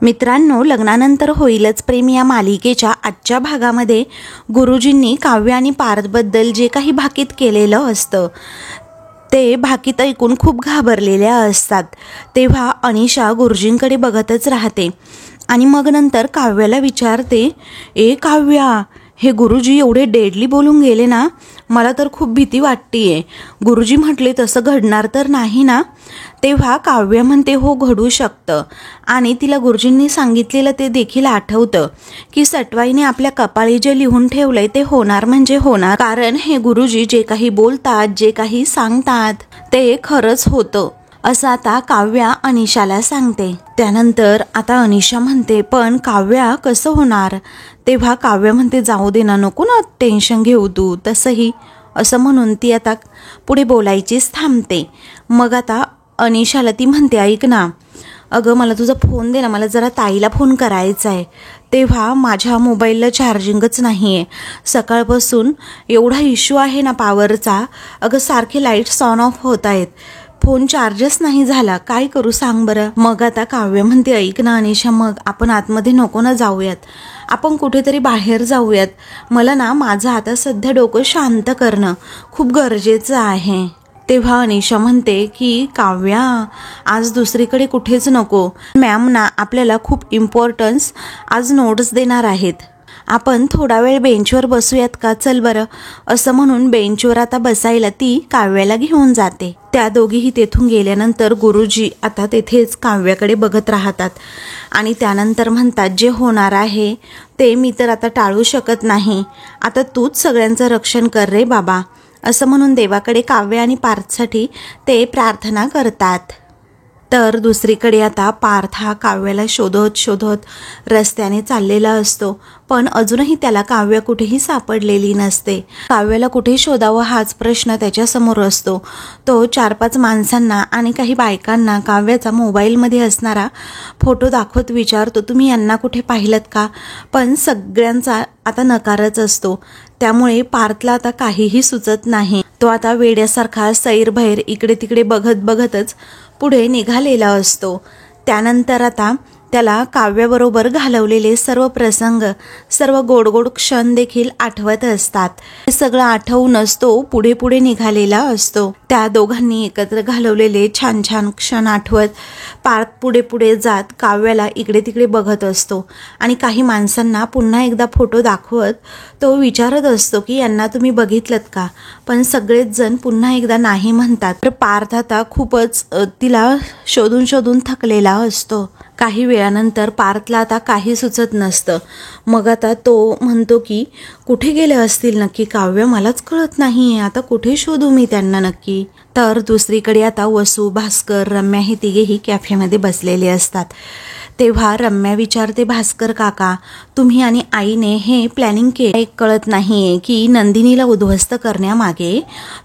मित्रांनो, लग्नानंतर होईलच प्रेम या मालिकेच्या आजच्या भागामध्ये गुरुजींनी काव्य आणि पार्थबद्दल जे काही भाकीत केलेलं असतं ते भाकीत ऐकून खूप घाबरलेल्या असतात। तेव्हा अनिशा गुरुजींकडे बघतच राहते आणि मग नंतर काव्याला विचारते, ए काव्या, हे गुरुजी एवढे डेडली बोलून गेले ना, मला तर खूप भीती वाटतेय। गुरुजी म्हटले तसं घडणार तर नाही ना? तेव्हा काव्य म्हणते, हो घडू शकतं। आणि तिला गुरुजींनी सांगितलेलं ते देखील आठवतं की सटवाईने आपल्या कपाळी जे लिहून ठेवलंय ते होणार म्हणजे होणार, कारण हे गुरुजी जे काही बोलतात, जे काही सांगतात ते खरंच होतं, असं आता काव्या अनिशाला सांगते। त्यानंतर आता अनिशा म्हणते, पण काव्या कसं होणार? तेव्हा काव्य म्हणते, जाऊ दे ना, नको ना टेन्शन घेऊ तू, तसंही असं म्हणून ती आता पुढे बोलायचीच थांबते। मग आता अनिशाला ती म्हणते, ऐक ना, अगं मला तुझा फोन दे ना, मला जरा ताईला फोन करायचा आहे। तेव्हा माझ्या मोबाईलला चार्जिंगच नाही आहे, सकाळपासून एवढा इश्यू आहे ना पॉवरचा, अगं सारखे लाईट्स ऑन ऑफ होत आहेत, फोन चार्जच नाही झाला, काय करू सांग बरं। मग आता काव्य म्हणते, ऐक ना अनिशा, मग आपण आतमध्ये नको ना जाऊयात, आपण कुठेतरी बाहेर जाऊयात, मला ना माझं आता सध्या डोकं शांत करणं खूप गरजेचं आहे। तेव्हा अनिशा म्हणते की काव्या, आज दुसरीकडे कुठेच नको, मॅम ना आपल्याला खूप इम्पॉर्टन्स आज नोट्स देणार आहेत, आपण थोडा वेळ बेंचवर बसूयात का, चल बरं। असं म्हणून बेंचवर आता बसायला ती काव्याला घेऊन जाते। त्या दोघीही तेथून गेल्यानंतर गुरुजी आता तेथेच काव्याकडे बघत राहतात आणि त्यानंतर म्हणतात, जे होणार आहे ते मी तर आता टाळू शकत नाही, आता तूच सगळ्यांचं रक्षण कर रे बाबा, असं म्हणून देवाकडे काव्य आणि पार्थसाठी ते प्रार्थना करतात। तर दुसरीकडे आता पार्थ हा काव्याला शोधत शोधत रस्त्याने चाललेला असतो, पण अजूनही त्याला काव्य कुठेही सापडलेली नसते। काव्याला कुठे शोधावं हाच प्रश्न त्याच्यासमोर असतो। तो 4-5 माणसांना आणि काही बायकांना काव्याचा मोबाईलमध्ये असणारा फोटो दाखवत विचारतो, तुम्ही यांना कुठे पाहिलत का? पण सगळ्यांचा आता नकारच असतो, त्यामुळे पार्थला आता काहीही सुचत नाही। तो आता वेड्यासारखा सैरभैर इकडे तिकडे बघतच पुढे निघालेला असतो। त्यानंतर आता त्याला काव्याबरोबर घालवलेले सर्व प्रसंग, सर्व गोड गोड क्षण देखील आठवत असतात। हे सगळं आठवूनच तो पुढे पुढे निघालेला असतो। त्या दोघांनी एकत्र घालवलेले छान छान क्षण आठवत पार्थ पुढे पुढे जात काव्याला इकडे तिकडे बघत असतो आणि काही माणसांना पुन्हा एकदा फोटो दाखवत तो विचारत असतो की यांना तुम्ही बघितलत का? पण सगळेच जण पुन्हा एकदा नाही म्हणतात। तर पार्थ आता खूपच तिला शोधून शोधून थकलेला असतो। काही वेळानंतर पार्थला आता काही सुचत नसतं। मग आता तो म्हणतो की कुठे गेले असतील नक्की काव्य, मलाच कळत नाहीये, आता कुठे शोधू मी त्यांना नक्की। तर दुसरीकडे आता वसू, भास्कर, रम्या हे तिघेही कॅफेमध्ये बसलेले असतात। तेव्हा रम्या विचारते, भास्कर काका, तुम्ही आणि आईने हे प्लॅनिंग केले, कळत नाहीये की नंदिनीला उद्ध्वस्त करण्यामागे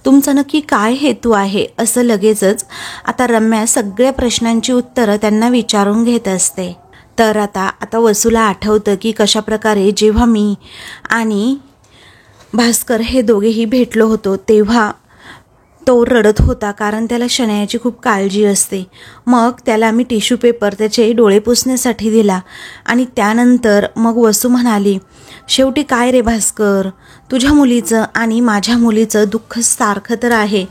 तुमचा नक्की काय हेतू आहे? असं लगेचच आता रम्या सगळ्या प्रश्नांची उत्तरं त्यांना विचारून घेत असते। तर आता वसूला आठवतं की कशा प्रकारे जेव्हा मी आणि भास्कर हे दोघेही भेटलो होतो तेव्हा तो रडत होता, कारण त्याला शनायाची खूप काळजी असते। मग त्याला मी टिश्यू पेपर त्याचे डोळे पुसण्यासाठी दिला आणि त्यानंतर मग वसू म्हणाली, शेवटी काय रे भास्कर, तुझ्या मुलीचं आणि माझ्या मुलीचं दुःख सारखं तर आहे,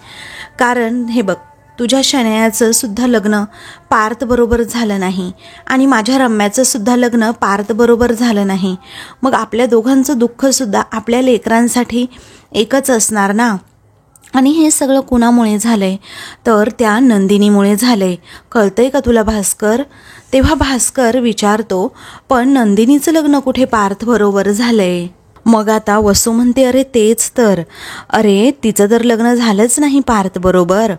कारण हे बघ, तुझ्या शनायाचं सुद्धा लग्न पार्थ बरोबर झालं नाही आणि माझ्या रम्याचं सुद्धा लग्न पार्थ बरोबर झालं नाही, मग आपल्या दोघांचं दुःख सुद्धा आपल्या लेकरांसाठी एकच असणार ना। आणि हे सगळं कुणामुळे झालंय? तर त्या नंदिनीमुळे झालंय, कळतंय का तुला भास्कर? तेव्हा भास्कर विचारतो, पण नंदिनीचं लग्न कुठे पार्थ बरोबर झालंय? मग आता वसू म्हणते, अरे तेच तर, अरे तिचं तर लग्न झालंच नाही पार्थ बरोबर,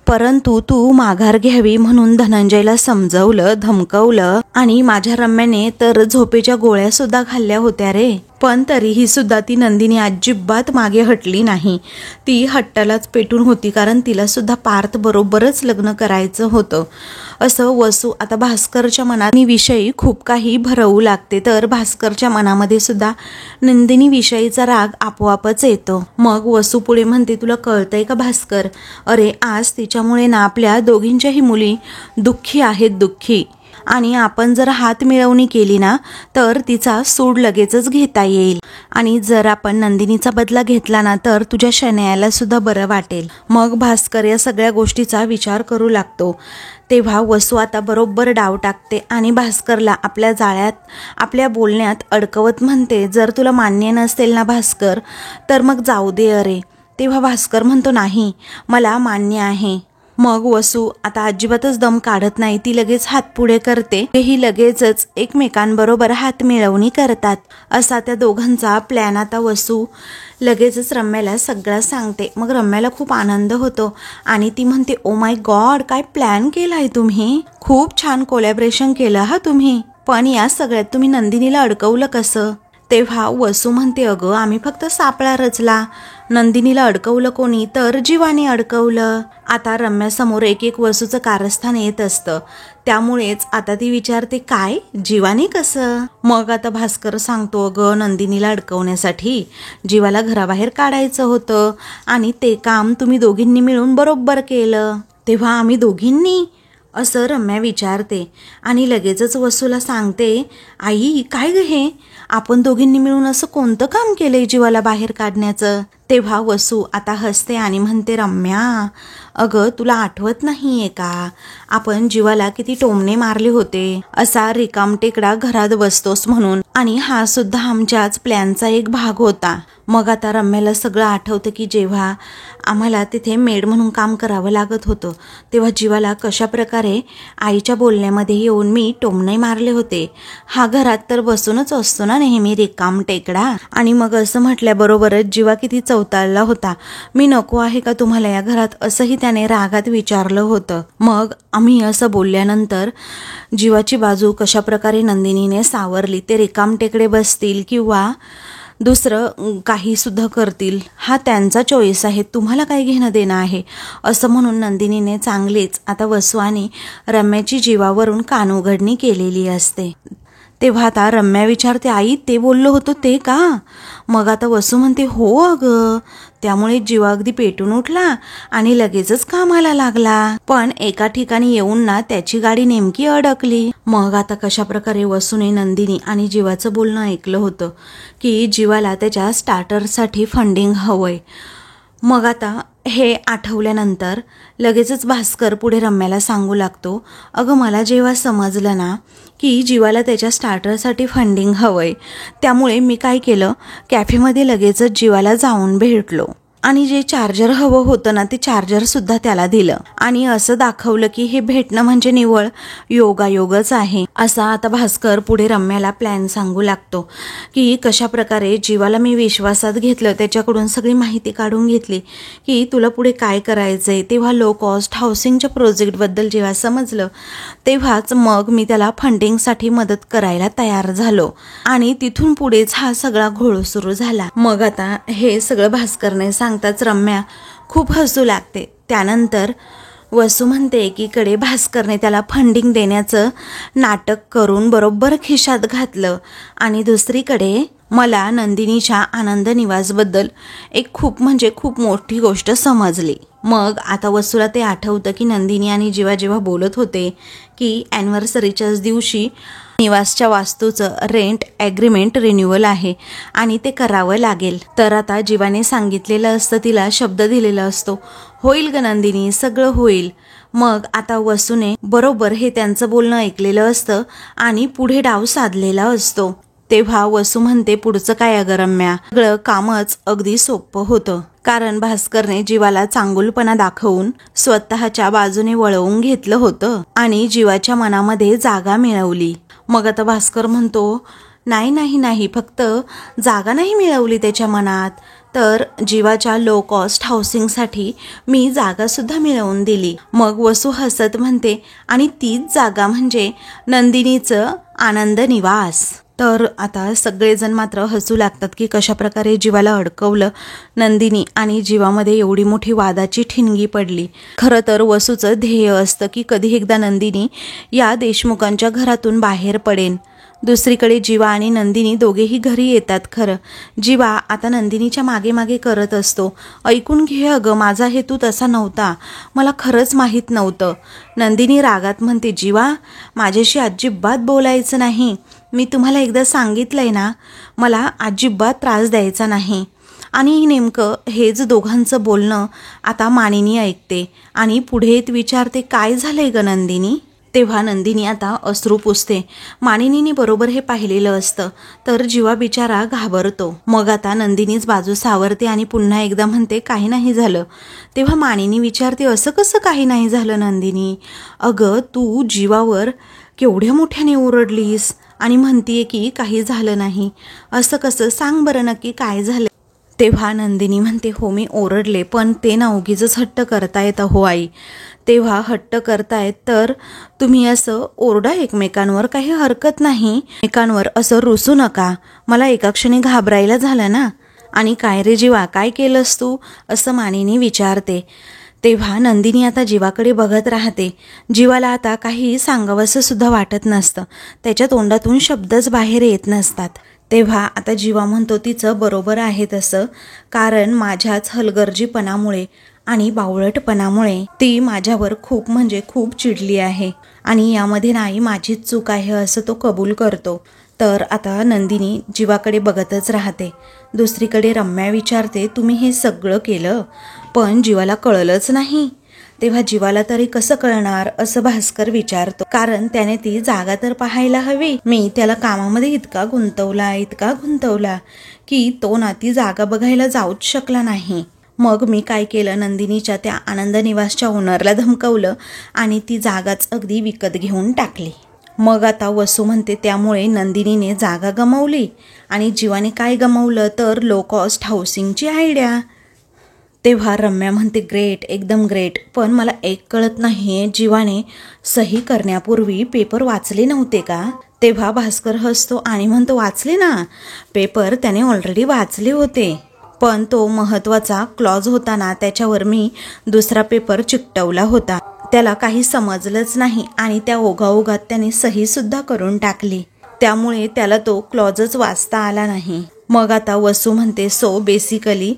परंतु तू माघार घ्यावी म्हणून धनंजयला समजवलं, धमकवलं आणि माझ्या रम्याने तर झोपेच्या गोळ्या सुद्धा खाल्ल्या होत्या रे, पण तरीही सुद्धा ती नंदिनी अजिबात मागे हटली नाही, ती हट्टालाच पेटून होती, कारण तिला सुद्धा पार्थ बरोबरच लग्न करायचं होतं। असं वसू आता भास्करच्या मनात विषयी खूप काही भरवू लागते। तर भास्करच्या मनामध्ये सुद्धा नंदिनी विषयीचा राग आपोआपच येतो। मग वसू पुढे म्हणते, तुला कळतंय का भास्कर, अरे आज तिच्यामुळे ना आपल्या दोघींच्याही मुली दुःखी आहेत, दुःखी। आणि आपण जर हात मिळवणी केली ना तर तिचा सूड लगेचच घेता येईल आणि जर आपण नंदिनीचा बदला घेतला ना तर तुझ्या शनयाला सुद्धा बरं वाटेल. मग भास्कर या सगळ्या गोष्टीचा विचार करू लागतो. तेव्हा वसू आता बरोबर डाव टाकते आणि भास्करला आपल्या जाळ्यात आपल्या बोलण्यात अडकवत म्हणते, जर तुला मान्य नसेल ना भास्कर तर मग जाऊ दे अरे. तेव्हा भास्कर म्हणतो, नाही मला मान्य आहे. मग वसू आता अजिबातच दम काढत नाही. ती लगेच हात पुढे करते. तेही लगेचच एकमेकांबरोबर हात मिळवणी करतात. असा त्या दोघांचा प्लॅन आता वसू लगेचच रम्याला सगळं सांगते. मग रम्याला खूप आनंद होतो आणि ती म्हणते, ओ माय गॉड, काय प्लॅन केलाय तुम्ही, खूप छान कोलॅबरेशन केलं हा तुम्ही. पण या सगळ्यात तुम्ही नंदिनीला अडकवलं कसं? तेव्हा वसू म्हणते, अगं आम्ही फक्त सापळा रचला, नंदिनीला अडकवलं कोणी तर जीवाने अडकवलं. आता रम्यासमोर एक एक वसूचं कारस्थान येत असतं. त्यामुळेच आता ती विचारते, काय जीवाने कसं? मग आता भास्कर सांगतो, अगं नंदिनीला अडकवण्यासाठी जीवाला घराबाहेर काढायचं होतं आणि ते काम तुम्ही दोघींनी मिळून बरोबर केलं. तेव्हा आम्ही दोघींनी असं रम्या विचारते आणि लगेचच वसूला सांगते, आई काय ग हे, आपण दोघींनी मिळून असं कोणतं काम केलंय जीवाला बाहेर काढण्याचं? तेव्हा वसू आता हसते आणि म्हणते, रम्या अगं तुला आठवत नाहीये का, आपण जीवाला किती टोमणे मारले होते, असा रिकामटेकडा घरात बसतोस म्हणून, आणि हा सुद्धा आमच्याच प्लॅनचा एक भाग होता. मग आता रम्याला सगळं आठवतं की जेव्हा आम्हाला तिथे मेड म्हणून काम करावं लागत होतं तेव्हा जीवाला कशा प्रकारे आईच्या बोलण्यामध्ये येऊन मी टोमणे मारले होते. हा घरात तर बसूनच असतो ना नेहमी रिकाम टेकडा. आणि मग असं म्हटल्याबरोबरच जीवा किती चवताळला होता. मी नको आहे का तुम्हाला या घरात, असंही त्याने रागात विचारलं होतं. मग आम्ही असं बोलल्यानंतर जीवाची बाजू कशा प्रकारे नंदिनीने सावरली, ते रिकाम टेकडे बसतील किंवा दुसरं काही सुद्धा करतील हा त्यांचा चॉईस आहे, तुम्हाला काय घेणं देणं आहे, असं म्हणून नंदिनीने चांगलीच आता वसू आणि रम्याची जीवावरून कानउघडणी केलेली असते. तेव्हा आता रम्या विचारते, आई ते बोललो होतो ते का? मग आता वसू म्हणते, हो अगं, त्यामुळे जीवा अगदी पेटून उठला आणि लगेचच कामाला लागला. पण एका ठिकाणी येऊन ना त्याची गाडी नेमकी अडकली. मग आता कशा प्रकारे वसूने नंदिनी आणि जीवाचं बोलणं ऐकलं होतं की जीवाला त्याच्या स्टार्टरसाठी फंडिंग हवंय. मग आता हे आठवल्यानंतर लगेचच भास्कर पुढे रम्याला सांगू लागतो, अगं मला जेव्हा समजलं ना की जीवाला त्याच्या स्टार्टरसाठी फंडिंग हवंय, त्यामुळे मी काय केलं, कॅफेमध्ये लगेचच जीवाला जाऊन भेटलो आणि जे चार्जर हवं होतं ना ते चार्जर सुद्धा त्याला दिलं आणि असं दाखवलं की हे भेटणं म्हणजे निव्वळ योगायोगच आहे. असा आता भास्कर पुढे रम्याला प्लॅन सांगू लागतो की कशा प्रकारे जीवाला मी विश्वासात घेतलं, त्याच्याकडून सगळी माहिती काढून घेतली की तुला पुढे काय करायचंय. तेव्हा लो कॉस्ट हाऊसिंगच्या प्रोजेक्टबद्दल जेव्हा समजलं तेव्हाच मग मी त्याला फंडिंगसाठी मदत करायला तयार झालो आणि तिथून पुढेच हा सगळा घोळ सुरू झाला. मग आता हे सगळं भास्करने सांगताच रम्या खूप हसू लागते. त्यानंतर वसू म्हणते, एकीकडे भास्करने त्याला फंडिंग देण्याचं नाटक करून बरोबर खिशात घातलं आणि दुसरीकडे मला नंदिनीच्या आनंद निवासबद्दल एक खूप म्हणजे खूप मोठी गोष्ट समजली. मग आता वसूला ते आठवतं की नंदिनी आणि जीवा जेव्हा बोलत होते की ॲनिव्हर्सरीच्याच दिवशी निवासच्या वास्तूचं रेंट ॲग्रीमेंट रिन्युअल आहे आणि ते करावं लागेल. तर आता जीवाने सांगितलेलं असतं, तिला शब्द दिलेला असतो, होईल ग नंदिनी, सगळं होईल. मग आता वसूने बरोबर हे त्यांचं बोलणं ऐकलेलं असतं आणि पुढे डाव साधलेला असतो. तेव्हा वसू म्हणते, पुढचं काय अगं रम्या, सगळं कामच अगदी सोपं होतं, कारण भास्करने जीवाला चांगुलपणा दाखवून स्वतःच्या बाजूने वळवून घेतलं होतं आणि जीवाच्या मनामध्ये जागा मिळवली. मग आता भास्कर म्हणतो, नाही नाही नाही, फक्त जागा नाही मिळवली त्याच्या मनात, तर जीवाच्या लो कॉस्ट हाऊसिंगसाठी मी जागासुद्धा मिळवून दिली. मग वसू हसत म्हणते, आणि तीच जागा म्हणजे नंदिनीचं आनंद निवास. तर आता सगळेजण मात्र हसू लागतात की कशाप्रकारे जीवाला अडकवलं नंदिनी आणि जीवामध्ये एवढी मोठी वादाची ठिणगी पडली. खरं तर वसूचं ध्येय असतं की कधी एकदा नंदिनी या देशमुखांच्या घरातून बाहेर पडेन. दुसरीकडे जीवा आणि नंदिनी दोघेही घरी येतात. खरं जीवा आता नंदिनीच्या मागे मागे करत असतो, ऐकून घे अगं, माझा हेतू तसा नव्हता, मला खरंच माहीत नव्हतं. नंदिनी रागात म्हणते, जीवा माझ्याशी अजिबात बोलायचं नाही, मी तुम्हाला एकदा सांगितलंय ना, मला अजिबात त्रास द्यायचा नाही. आणि नेमकं हेच दोघांचं बोलणं आता मानिनी ऐकते आणि पुढे विचारते, काय झालंय ग नंदिनी? तेव्हा नंदिनी आता अश्रू पुसते. मानिनीने बरोबर हे पाहिलेलं असतं तर जीवा बिचारा घाबरतो. मग आता नंदिनीच बाजू सावरते आणि पुन्हा एकदा म्हणते, काही नाही झालं. तेव्हा मानिनी विचारते, असं कसं काही नाही झालं नंदिनी? अगं तू जीवावर केवढ्या मोठ्याने ओरडलीस आणि म्हणतीये की काही झालं नाही, असं कसं? सांग बरं नक्की काय झालं? तेव्हा नंदिनी म्हणते, हो मी ओरडले, पण ते ना उगीचच हट्ट करतायत हो आई. तेव्हा हट्ट करतायत तर तुम्ही असं ओरडा एकमेकांवर, काही हरकत नाही, एकमेकांवर असं रुसू नका. मला एका क्षणी घाबरायला झालं ना. आणि काय रे जीवा, काय केलंस तू? असं मानिनी विचारते. तेव्हा नंदिनी आता जीवाकडे बघत राहते. जीवाला आता काही सांगावंसं सुद्धा वाटत नसतं, त्याच्या तोंडातून शब्दच बाहेर येत नसतात. तेव्हा आता जीवा म्हणतो, तिचं बरोबर आहे तसं, कारण माझ्याच हलगर्जीपणामुळे आणि बावळटपणामुळे ती माझ्यावर खूप म्हणजे खूप चिडली आहे आणि यामध्ये नाही माझीच चूक आहे असं तो कबूल करतो. तर आता नंदिनी जीवाकडे बघतच राहते. दुसरीकडे रम्या विचारते, तुम्ही हे सगळं केलं पण जीवाला कळलंच नाही? तेव्हा जीवाला तरी कसं कळणार असं भास्कर विचारतो, कारण त्याने ती जागा तर पाहायला हवी. मी त्याला कामामध्ये इतका गुंतवला की तो ना ती जागा बघायला जाऊच शकला नाही. मग मी काय केलं, नंदिनीच्या त्या आनंद निवासच्या ओनरला धमकवलं आणि ती जागाच अगदी विकत घेऊन टाकली. मग आता वसू म्हणते, त्यामुळे नंदिनीने जागा गमावली आणि जीवाने काय गमावलं तर लो कॉस्ट हाऊसिंगची आयडिया. तेव्हा रम्या म्हणते, ग्रेट, एकदम ग्रेट, पण मला एक कळत नाहीये, जीवाने सही करण्यापूर्वी पेपर वाचले नव्हते का? तेव्हा भास्कर हसतो आणि म्हणतो, वाचले ना, पेपर त्याने ऑलरेडी वाचले होते, पण तो महत्त्वाचा क्लॉज होता ना, त्याच्यावर मी दुसरा पेपर चिकटवला होता. त्याला काही समजलंच नाही आणि त्या ओघाओघात त्याने सही सुद्धा करून टाकली, त्यामुळे त्याला तो क्लॉजच वाचता आला नाही. मग आता वसू म्हणते, सो बेसिकली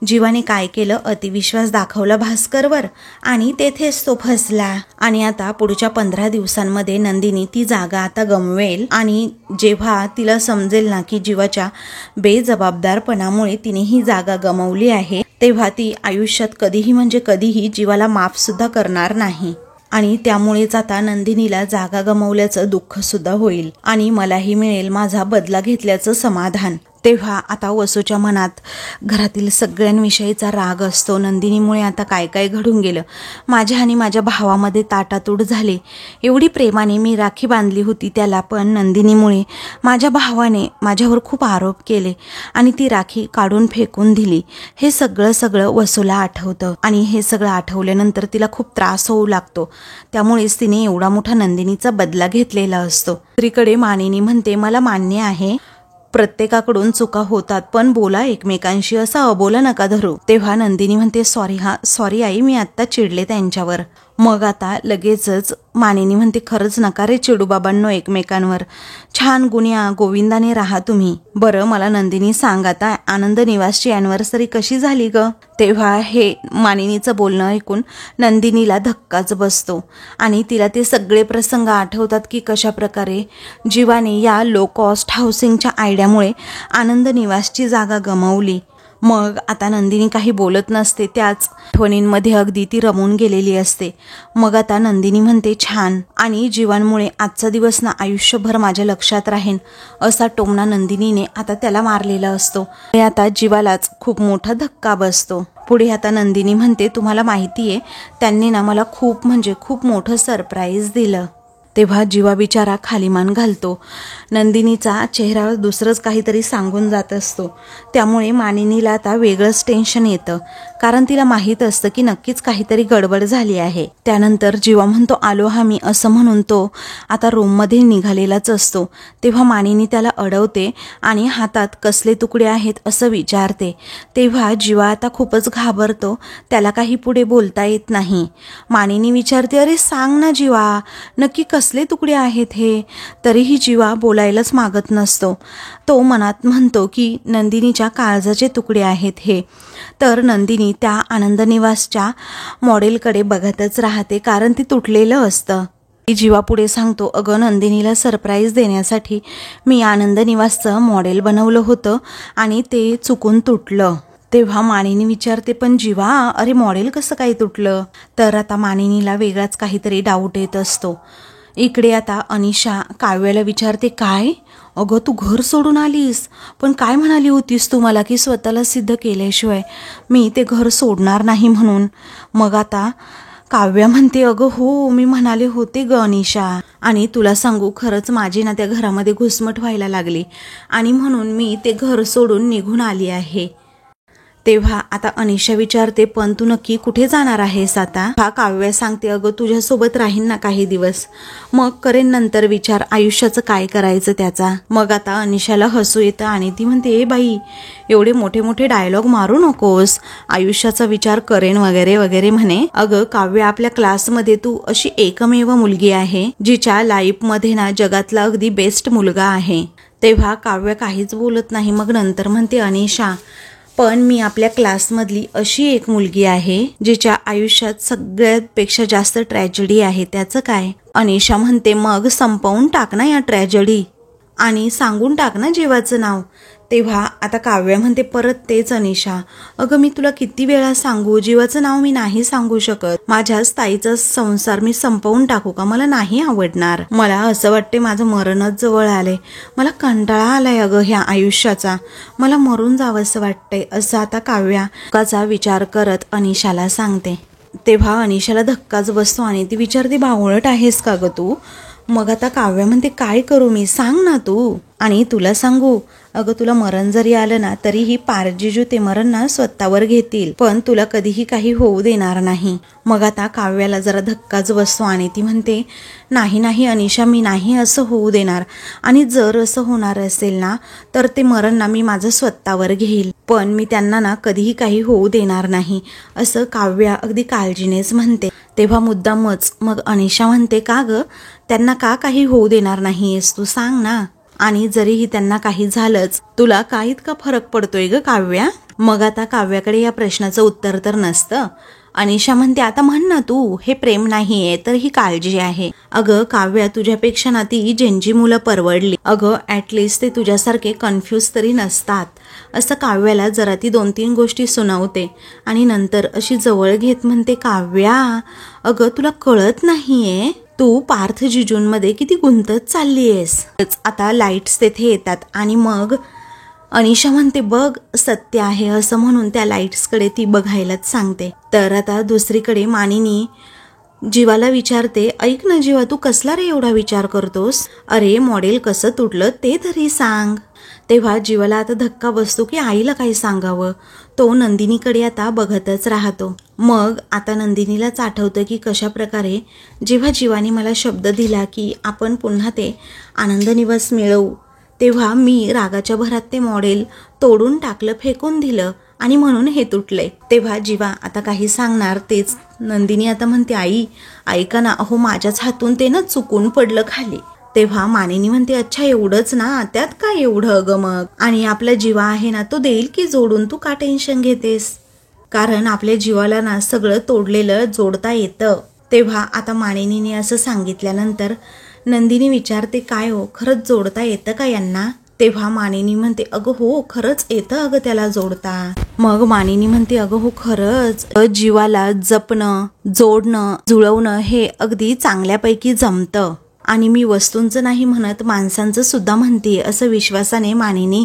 जीवाने काय केलं, अतिविश्वास दाखवला भास्करवर आणि तेथेच तो फसला. आणि आता पुढच्या 15 दिवसांमध्ये नंदिनी ती जागा आता गमवेल आणि जेव्हा तिला समजेल ना की जीवाच्या बेजबाबदारपणामुळे तिने ही जागा गमावली आहे, तेव्हा ती आयुष्यात कधीही म्हणजे कधीही जीवाला माफ सुद्धा करणार नाही. आणि त्यामुळेच आता नंदिनीला जागा गमावल्याचं दुःख सुद्धा होईल आणि मलाही मिळेल माझा बदला घेतल्याचं समाधान. तेव्हा आता वसूच्या मनात घरातील सगळ्यांविषयीचा राग असतो. नंदिनीमुळे आता काय काय घडून गेलं, माझ्या आणि माझ्या भावामध्ये ताटातूट झाले, एवढी प्रेमाने मी राखी बांधली होती त्याला, पण नंदिनीमुळे माझ्या भावाने माझ्यावर खूप आरोप केले आणि ती राखी काढून फेकून दिली. हे सगळं वसूला आठवतं आणि हे सगळं आठवल्यानंतर तिला खूप त्रास होऊ लागतो. त्यामुळेच तिने एवढा मोठा नंदिनीचा बदला घेतलेला असतो. दुसरीकडे मानिनी म्हणते, मला मान्य आहे प्रत्येकाकडून चुका होतात, पण बोला एकमेकांशी, असा अबोला नका धरू. तेव्हा नंदिनी म्हणते, सॉरी आई, मी आत्ता चिडले त्यांच्यावर. मग आता लगेचच मानिनी म्हणते, खरंच नका रे चिडू बाबांनो एकमेकांवर, छान गुण्या गोविंदाने राहा तुम्ही. बरं मला नंदिनी सांग, आता आनंद निवासची अॅनिव्हर्सरी कशी झाली ग? तेव्हा हे मानिनीचं बोलणं ऐकून नंदिनीला धक्काच बसतो आणि तिला ते सगळे प्रसंग आठवतात की कशा प्रकारे जीवाने या लो कॉस्ट हाऊसिंगच्या आयडियामुळे आनंद निवासची जागा गमावली. मग आता नंदिनी काही बोलत नसते, त्याच आठवणींमध्ये अगदी ती रमून गेलेली असते. मग आता नंदिनी म्हणते, छान, आणि जीवांमुळे आजचा दिवस ना आयुष्यभर माझ्या लक्षात राहीन, असा टोमणा नंदिनीने आता त्याला मारलेला असतो. आता जीवालाच खूप मोठा धक्का बसतो. पुढे आता नंदिनी म्हणते, तुम्हाला माहितीये त्यांनी ना मला खूप म्हणजे खूप मोठं सरप्राईज दिलं. तेव्हा जीवा बिचारा खाली मान घालतो. नंदिनीचा चेहरा दुसरंच काहीतरी सांगून जात असतो. त्यामुळे मानिनीला आता वेगळंच टेन्शन येतं, कारण तिला माहीत असतं की नक्कीच काहीतरी गडबड झाली आहे. त्यानंतर जीवा म्हणतो आलो हा मी, असं म्हणून तो आता रूममध्ये निघालेलाच असतो. तेव्हा मानिनी त्याला अडवते आणि हातात कसले तुकडे आहेत असं विचारते. तेव्हा जीवा आता खूपच घाबरतो, त्याला काही पुढे बोलता येत नाही. मानिनी विचारते अरे सांग ना जीवा, नक्की कसले तुकडे आहेत हे. तरीही जीवा बोलायलाच मागत नसतो. तो मनात म्हणतो की नंदिनीच्या काळजाचे तुकडे आहेत हे. तर नंदिनी त्या आनंद निवासच्या मॉडेलकडे बघतच राहते, कारण ती तुटलेलं असतं. जीवा पुढे सांगतो अगं नंदिनीला सरप्राईज देण्यासाठी मी आनंद निवासचं मॉडेल बनवलं होतं आणि ते चुकून तुटलं. तेव्हा मानिनी विचारते पण जीवा अरे मॉडेल कसं काय तुटलं. तर आता मानिनीला वेगळाच काहीतरी डाऊट येत असतो. इकडे आता अनिशा काव्याला विचारते काय अगं तू घर सोडून आलीस, पण काय म्हणाली होतीस तू मला की स्वतःला सिद्ध केल्याशिवाय मी ते घर सोडणार नाही म्हणून. मग आता काव्या म्हणते अगं हो मी म्हणाले होते ग अनिशा, आणि तुला सांगू खरंच माझी ना त्या घरामध्ये घुसमट व्हायला लागली आणि म्हणून मी ते घर सोडून निघून आली आहे. तेव्हा आता अनिशा विचारते पण तू नक्की कुठे जाणार आहेस आता. हा काव्या सांगते अगं तुझ्यासोबत राहीन ना काही दिवस, मग करेन नंतर विचार आयुष्याचं काय करायचं त्याचा. मग आता अनिशाला हसू येतं आणि ती म्हणते ए बाई एवढे मोठे मोठे डायलॉग मारू नकोस, आयुष्याचा विचार करेन वगैरे वगैरे म्हणे. अगं काव्या आपल्या क्लासमध्ये तू अशी एकमेव मुलगी आहे जिच्या लाईफमध्ये ना जगातला अगदी बेस्ट मुलगा आहे. तेव्हा काव्या काहीच बोलत नाही. मग नंतर म्हणते अनिशा पण मी आपल्या क्लासमधली अशी एक मुलगी आहे जिच्या आयुष्यात सगळ्यात पेक्षा जास्त ट्रॅजेडी आहे, त्याचं काय. अनिशा म्हणते मग संपवून टाक ना या ट्रॅजेडी आणि सांगून टाक ना जीवाचं नाव. तेव्हा आता काव्या म्हणते परत तेच अनिशा, अगं मी तुला किती वेळा सांगू जीवाचं नाव मी नाही सांगू शकत. माझ्या ताईचा संसार मी संपवून टाकू का, मला नाही आवडणार. मला असं वाटते माझं मरणच जवळ आले, मला कंटाळा आलाय अगं ह्या आयुष्याचा, मला मरून जावंसं वाटतंय, असं आता काव्या काचा विचार करत अनिशाला सांगते. तेव्हा अनिशाला धक्काच बसतो आणि ती विचारते बावळट आहेस का ग तू. मग आता काव्या म्हणते काय करू मी, सांग ना तू. आणि तुला सांगू अगं तुला मरण जरी आलं ना तरीही पारजीजू ते मरण ना स्वतःवर घेतील, पण तुला कधीही काही होऊ देणार नाही. मग आता काव्याला जरा धक्काच बसतो आणि ती म्हणते नाही नाही अनिशा मी नाही असं होऊ देणार, आणि जर असं होणार असेल ना तर ते मरण ना मी माझं स्वतःवर घेईल, पण मी त्यांना ना कधीही काही होऊ देणार नाही, असं काव्या अगदी काळजीनेच म्हणते. तेव्हा मुद्दामच मग अनिशा म्हणते का ग त्यांना का काही होऊ देणार नाहीयेस तू, सांग ना. आणि जरीही त्यांना काही झालंच तुला का इतका फरक पडतोय ग काव्या. मग आता काव्याकडे या प्रश्नाचं उत्तर तर नसतं. अनिशा म्हणते आता म्हण ना तू, हे प्रेम नाहीये तर ही काळजी आहे. अगं काव्या तुझ्यापेक्षा ना ती ज्यांची मुलं परवडली, अगं ॲटलिस्ट ते तुझ्यासारखे कन्फ्यूज तरी नसतात, असं काव्याला जरा ती 2-3 गोष्टी सुनावते आणि नंतर अशी जवळ घेत म्हणते काव्या अगं तुला कळत नाहीये तू पार्थ जिजूंमध्ये किती गुंतत चाललीयेस. आता लाईट्स तेथे येतात आणि मग अनिशा म्हणते बघ सत्य आहे, असं म्हणून त्या लाईट्सकडे ती बघायलाच सांगते. तर आता दुसरीकडे मानिनी जीवाला विचारते ऐक ना जीवा तू कसला रे एवढा विचार करतोस, अरे मॉडेल कसं तुटलं ते तरी सांग. तेव्हा जीवाला आता धक्का बसतो की आईला काही सांगावं. तो नंदिनीकडे आता बघतच राहतो. मग आता नंदिनीलाच आठवतं की कशा प्रकारे जेव्हा जीवाने मला शब्द दिला की आपण पुन्हा ते आनंद निवास मिळवू, तेव्हा मी रागाच्या भरात ते मॉडेल तोडून टाकलं, फेकून दिलं आणि म्हणून हे तुटले. तेव्हा जीवा आता काही सांगणार तेच नंदिनी आता म्हणते आई ऐका ना, अहो माझ्याच हातून ते ना चुकून पडलं खाली. तेव्हा मानिनी म्हणते अच्छा एवढंच ना, त्यात काय एवढं अगं मग, आणि आपला जीवा आहे ना तो देईल की जोडून, तू का टेन्शन घेतेस, कारण आपल्या जीवाला ना सगळं तोडलेलं जोडता येतं. तेव्हा आता मानिनीने असं सांगितल्यानंतर नंदिनी विचारते काय हो खरंच जोडता येतं का यांना. तेव्हा मानिनी म्हणते अगं हो खरंच येतं अगं त्याला जोडता. मग मानिनी म्हणते अगं हो खरंच जीवाला जपणं, जोडणं, जुळवणं हे अगदी चांगल्यापैकी जमतं, आणि मी वस्तूंचं नाही म्हणत माणसांचं सुद्धा म्हणते, असं विश्वासाने मानिनी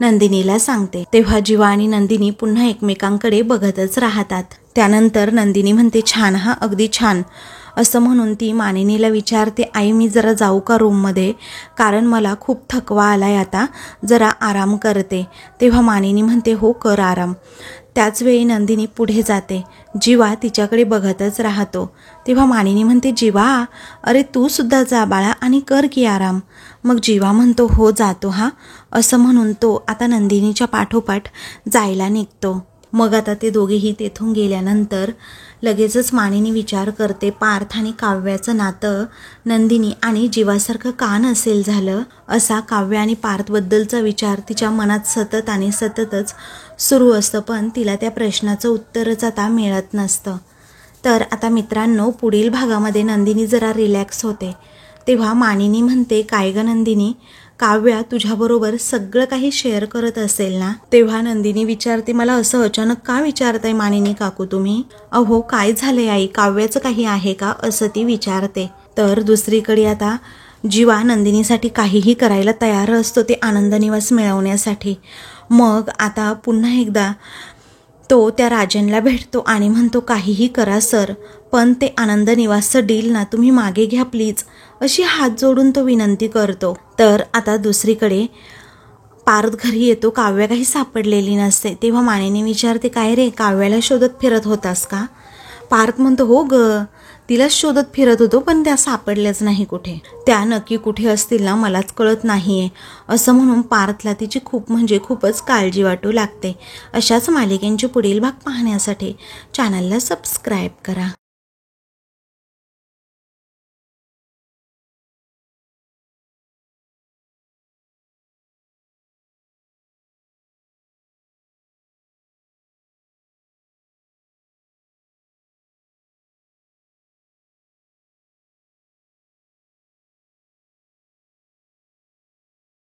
नंदिनीला सांगते. तेव्हा जीवा आणि नंदिनी पुन्हा एकमेकांकडे बघतच राहतात. त्यानंतर नंदिनी म्हणते छान हा अगदी छान, असं म्हणून ती मानिनीला विचारते, आई मी जरा जाऊ का रूममध्ये, कारण मला खूप थकवा आलाय आता, जरा आराम करते. तेव्हा मानिनी म्हणते हो कर आराम. त्याचवेळी नंदिनी पुढे जाते. जीवा तिच्याकडे बघतच राहतो. तेव्हा मानिनी म्हणते जीवा अरे तू सुद्धा जा बाळा आणि कर की आराम. मग जीवा म्हणतो हो जातो हा. असं म्हणून तो आता नंदिनीच्या पाठोपाठ जायला निघतो. मग आता ते दोघेही तेथून गेल्यानंतर लगेचच मानिनी विचार करते, पार्थ आणि काव्याचं नातं नंदिनी आणि जीवासारखं का नसेल झालं. असा काव्य आणि पार्थबद्दलचा विचार तिच्या मनात सतत आणि सततच सुरू असतं, पण तिला त्या प्रश्नाचं उत्तरच आता मिळत नसतं. तर आता मित्रांनो, पुढील भागामध्ये नंदिनी जरा रिलॅक्स होते. तेव्हा मानिनी म्हणते, काय ग नंदिनी, काव्या तुझ्याबरोबर सगळं काही शेअर करत असेल ना. तेव्हा नंदिनी विचारते, मला असं अचानक का विचारताय मानिनी काकू तुम्ही. अहो काय झालंय आई, काव्याचं काही आहे का, असं ती विचारते. तर दुसरीकडे आता जीवा नंदिनीसाठी काहीही करायला तयार असतो, ते आनंद निवास मिळवण्यासाठी. मग आता पुन्हा एकदा तो त्या राजनला भेटतो आणि म्हणतो, काहीही करा सर, पण ते आनंद निवासचं डील ना तुम्ही मागे घ्या प्लीज, अशी हात जोडून तो विनंती करतो. तर आता दुसरीकडे पार्थ घरी येतो. काव्या काही सापडलेली नसते. तेव्हा मानिनी विचारते, काय रे काव्याला शोधत फिरत होतास का. पार्थ म्हणतो हो ग, तिलाच शोधत फिरत होतो, पण त्या सापडल्याच नाही कुठे. त्या नक्की कुठे असतील ना मलाच कळत नाहीये. असं म्हणून पार्थला तिची खूप म्हणजे खूपच काळजी वाटू लागते. अशाच मालिकेंचे पुढील भाग पाहण्यासाठी चॅनलला सबस्क्राईब करा.